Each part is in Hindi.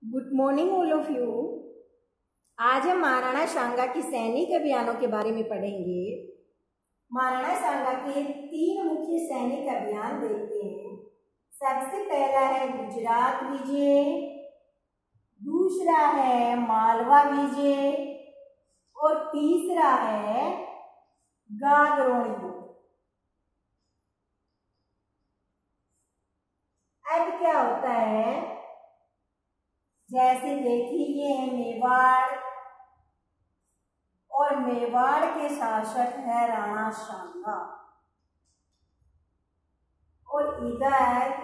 Good morning all of you. आज हम महाराणा सांगा की सैनिक अभियानों के बारे में पढ़ेंगे। महाराणा सांगा के 3 मुख्य सैनिक अभियान देखते हैं। सबसे पहला है गुजरात विजय, दूसरा है मालवा विजय और तीसरा है गागरोन युद्ध। अब क्या होता है, जैसे देखिए ये है मेवाड़ और मेवाड़ के शासक है राणा सांगा और इधर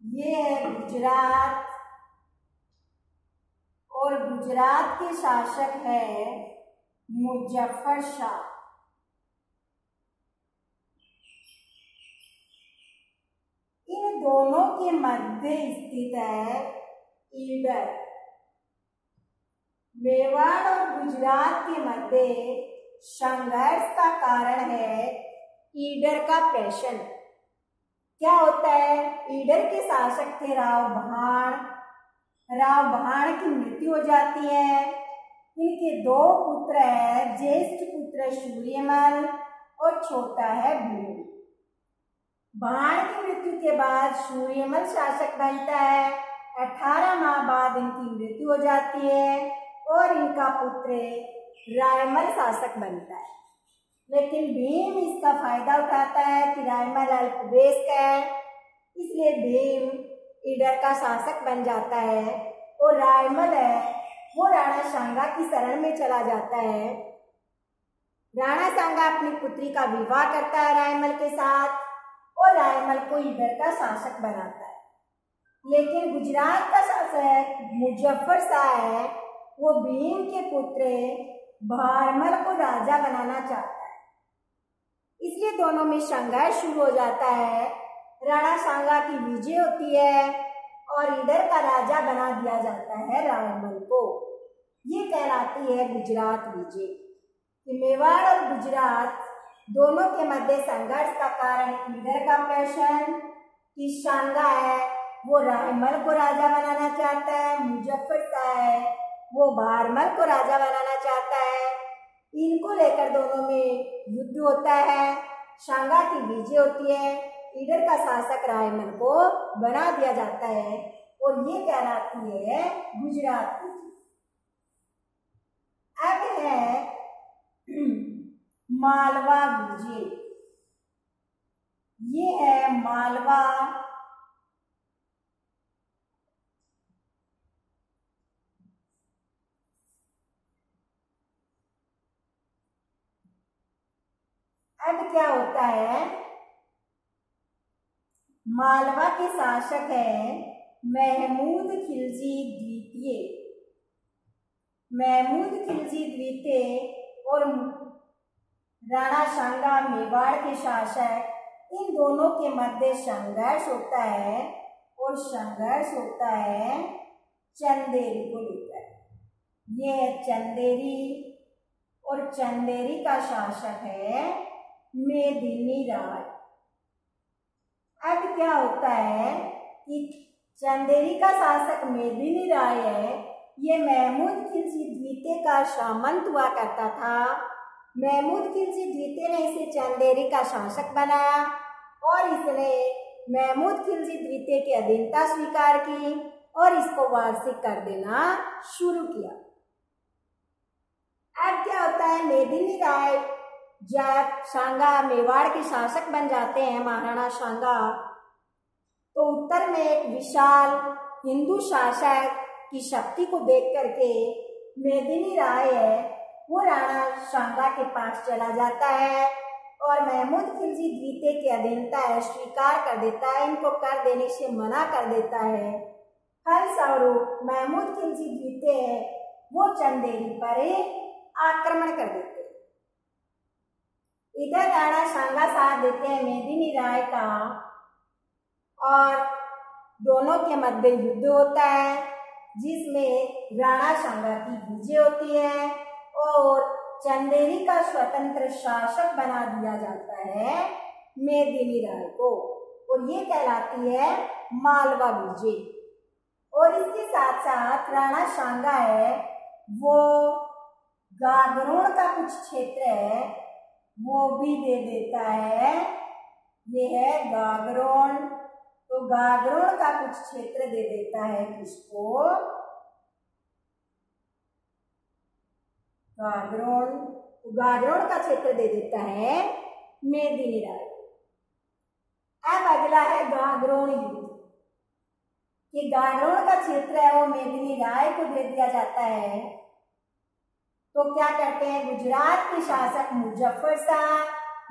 ये है गुजरात और गुजरात के शासक है मुजफ्फर शाह। इन दोनों के मध्य स्थित है ईडर। मेवाड़ और गुजरात के मध्य संघर्ष का कारण है ईडर का प्रश्न। क्या होता है, ईडर के शासक थे राव भाण की मृत्यु हो जाती है। इनके 2 पुत्र है, ज्येष्ठ पुत्र सूर्यमल और छोटा है भीम। भाण की मृत्यु के बाद सूर्यमल शासक बनता है। 18 माह बाद इनकी मृत्यु हो जाती है और इनका पुत्र रायमल शासक बनता है। लेकिन भीम इसका फायदा उठाता है कि रायमल अल्पवयस्क है, इसलिए भीम ईडर का शासक बन जाता है और रायमल है वो राणा सांगा की शरण में चला जाता है। राणा सांगा अपनी पुत्री का विवाह करता है रायमल के साथ और रायमल को ईडर का शासक बनाता है। लेकिन गुजरात का शासक मुजफ्फर शाह है, वो भीम के पुत्र भारमल को राजा बनाना चाहता है, इसलिए दोनों में संघर्ष शुरू हो जाता है। राणा सांगा की विजय होती है और ईडर का राजा बना दिया जाता है रायमल को। ये कहलाती है गुजरात विजय। कि मेवाड़ और गुजरात दोनों के मध्य संघर्ष का कारण ईडर का प्रश्न, कि सांगा है वो रायमल को राजा बनाना चाहता है, मुजफ्फर शाह है वो भारमल को राजा बनाना चाहता है। इनको लेकर दोनों में युद्ध होता है। सांगा की विजय होती है, ईडर का शासक रायमल को बना दिया जाता है और ये कहलाती है गुजरात विजय। अब है मालवा विजय। ये है मालवा अब क्या होता है, मालवा के शासक है महमूद खिलजी द्वितीय। महमूद खिलजी द्वितीय और राणा सांगा मेवाड़ के शासक, इन दोनों के मध्य संघर्ष होता है और संघर्ष होता है चंदेरी को लेकर। ये है चंदेरी और चंदेरी का शासक है मेदिनी राय। अब क्या होता है कि चंदेरी का शासक मेदिनी राय है, ये महमूद खिलजी द्वितीय का सामंत हुआ करता था। महमूद खिलजी द्वितीय ने इसे चंदेरी का शासक बनाया और इसने महमूद खिलजी द्वितीय की अधीनता स्वीकार की और इसको वार्षिक कर देना शुरू किया। अब क्या होता है, मेदिनी राय जब सांगा मेवाड़ के शासक बन जाते हैं महाराणा सांगा, तो उत्तर में एक विशाल हिंदू शासक की शक्ति को देख करके मेदिनी राय है वो राणा सांगा के पास चला जाता है और महमूद खिलजी द्वितीय की अधीनता है स्वीकार कर देता है, इनको कर देने से मना कर देता है। फलस्वरूप महमूद खिलजी द्वितीय है वो चंदेरी पर आक्रमण कर देते हैं। इधर राणा सांगा साथ देते हैं मेदिनी राय का और दोनों के मध्य युद्ध होता है, जिसमें राणा सांगा की विजय होती है और चंदेरी का स्वतंत्र शासक बना दिया जाता है मेदिनी राय को और ये कहलाती है मालवा विजय। और इसके साथ साथ राणा सांगा है वो गागरोन का कुछ क्षेत्र है वो भी दे देता है। ये है गागरोन, तो गागरोन का कुछ क्षेत्र दे देता है किसको? गागरोन। तो गागरोन का क्षेत्र दे देता है मेदिनी राय। अब अगला है गागरोन युद्ध। ये गागरोन का क्षेत्र है वो मेदिनी राय को दे दिया जाता है। तो क्या कहते हैं, गुजरात के शासक मुजफ्फर शाह,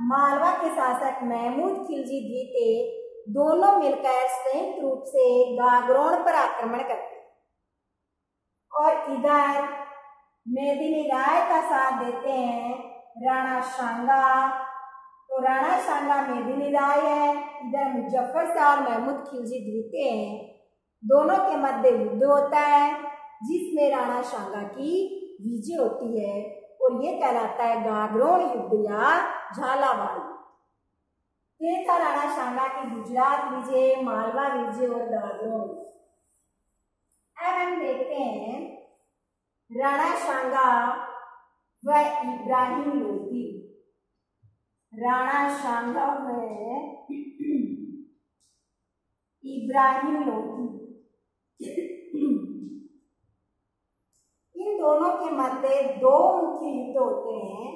मालवा के शासक महमूद खिलजी द्वितीय दोनों मिलकर संयुक्त रूप से गागरोन पर आक्रमण करते हैं और इधर मेदिनी राय का साथ देते हैं राणा सांगा। तो राणा सांगा मेदिनी राय है, इधर मुजफ्फर शाह और महमूद खिलजी द्वितीय हैं। दोनों के मध्य युद्ध होता है जिसमें राणा सांगा की विजय होती है और ये कहलाता है गागरोन युद्ध या झालावाड़। ये था राणा सांगा की गुजरात विजय, मालवा विजय और गागरोन। अब हम देखते हैं राणा सांगा व इब्राहिम लोधी। राणा सांगा व इब्राहिम लोधी, इन दोनों के मध्य दो मुख्य युद्ध होते हैं।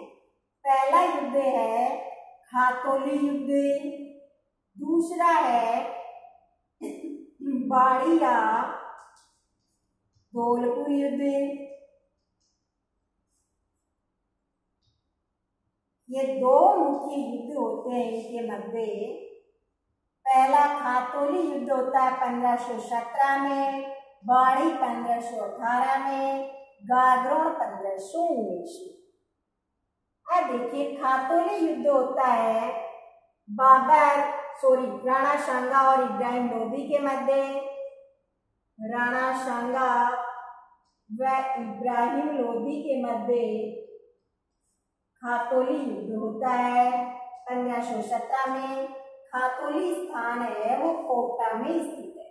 पहला युद्ध है खातौली युद्ध, दूसरा है बाड़ी या धौलपुर युद्ध। ये दो मुख्य युद्ध होते हैं इनके मध्य। पहला खातौली युद्ध होता है 1517 में, बाड़ी 1518 में, गागरोन 1519 में। अब देखिए खातौली युद्ध होता है राणा सांगा और इब्राहिम लोधी के मध्य। राणा सांगा व इब्राहिम लोधी के मध्य खातौली युद्ध होता है 1517 में। खातौली स्थान है वो कोटा में स्थित है।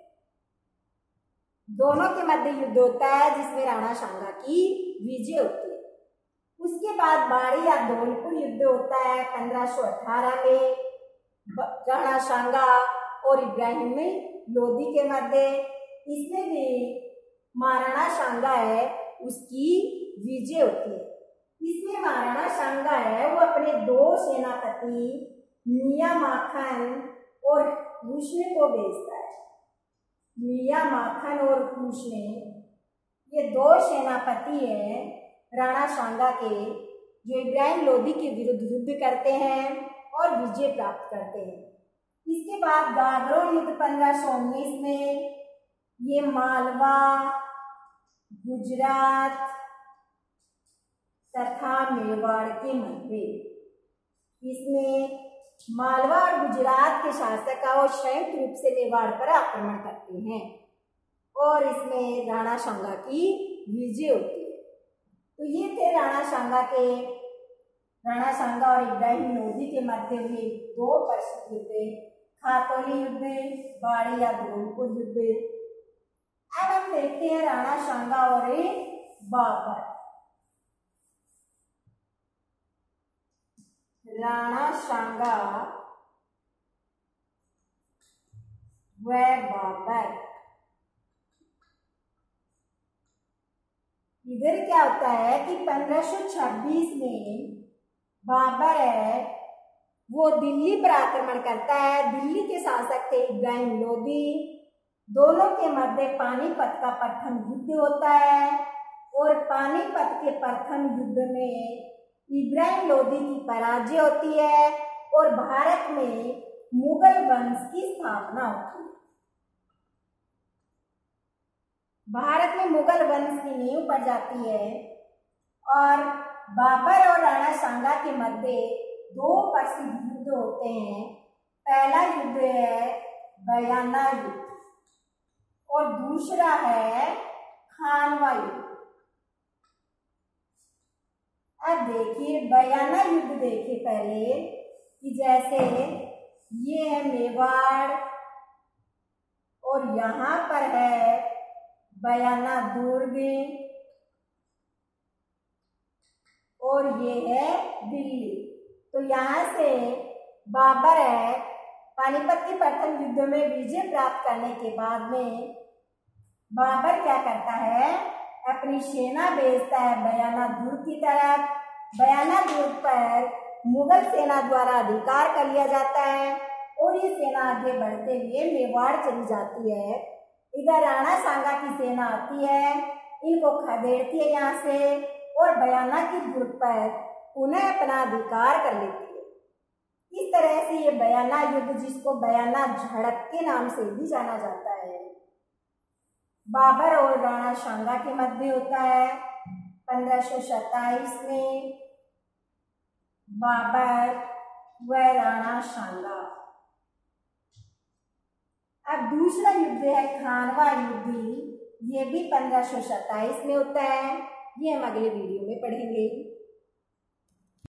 दोनों के मध्य युद्ध होता है जिसमें राणा सांगा की विजय होती है। उसके बाद बाड़ी या धौलपुर युद्ध होता है 1518 में, राणा सांगा और इब्राहिम लोधी के मध्य। इसमें भी महाराणा सांगा है उसकी विजय होती है। इसमें महाराणा सांगा है वो अपने दो सेनापति मियां माखन और हुस्न को भेजता है। मियां माखन और हुस्न ये दो सेनापति हैं राणा सांगा के, जो इब्राहिम लोधी के विरुद्ध युद्ध करते हैं और विजय प्राप्त करते हैं। इसके बाद गागरोन युद्ध 1519 में ये मालवा, गुजरात तथा मेवाड़ के मध्य। इसमें मालवा और गुजरात के शासक संयुक्त रूप से मेवाड़ पर आक्रमण करते हैं और इसमें राणा सांगा की विजय होती है। तो ये थे राणा सांगा और इब्राहिम लोधी के मध्य हुए दो प्रसिद्ध युद्ध, खातौली युद्ध, बाड़ी या धौलपुर युद्ध। अब हम देखते हैं राणा सांगा और बाबर। राणा सांगा व बाबर। इधर क्या होता है कि 1526 में बाबर है वो दिल्ली पर आक्रमण करता है। दिल्ली के शासक थे इब्राहिम लोधी। दोनों के मध्य पानीपत का प्रथम युद्ध होता है और पानीपत के प्रथम युद्ध में इब्राहिम लोधी की पराजय होती है और भारत में मुगल वंश की स्थापना होती है। भारत में मुगल वंश की नींव पड़ जाती है और बाबर और राणा सांगा के मध्य दो प्रसिद्ध युद्ध होते हैं। पहला युद्ध है बयाना युद्ध और दूसरा है खानवा युद्ध। अब देखिए बयाना युद्ध देखिए पहले कि जैसे ये है मेवाड़ और यहाँ पर है बयाना दुर्ग, और ये है दिल्ली। तो यहाँ से बाबर है पानीपत के प्रथम युद्ध में विजय प्राप्त करने के बाद में बाबर क्या करता है, अपनी सेना भेजता है बयाना दुर्ग की तरफ। बयाना दुर्ग पर मुगल सेना द्वारा अधिकार कर लिया जाता है और ये सेना आगे बढ़ते हुए मेवाड़ चली जाती है। इधर राणा सांगा की सेना आती है, इनको खदेड़ती है यहाँ से और बयाना की दुर्ग पर पुनः अपना अधिकार कर लेती है। इस तरह से ये बयाना युद्ध, जिसको बयाना झड़प के नाम से भी जाना जाता है, बाबर और राणा सांगा के मध्य होता है 1527 में। बाबर व राणा सांगा। अब दूसरा युद्ध है खानवा युद्ध, ये भी 1527 में होता है। ये हम अगले वीडियो में पढ़ेंगे।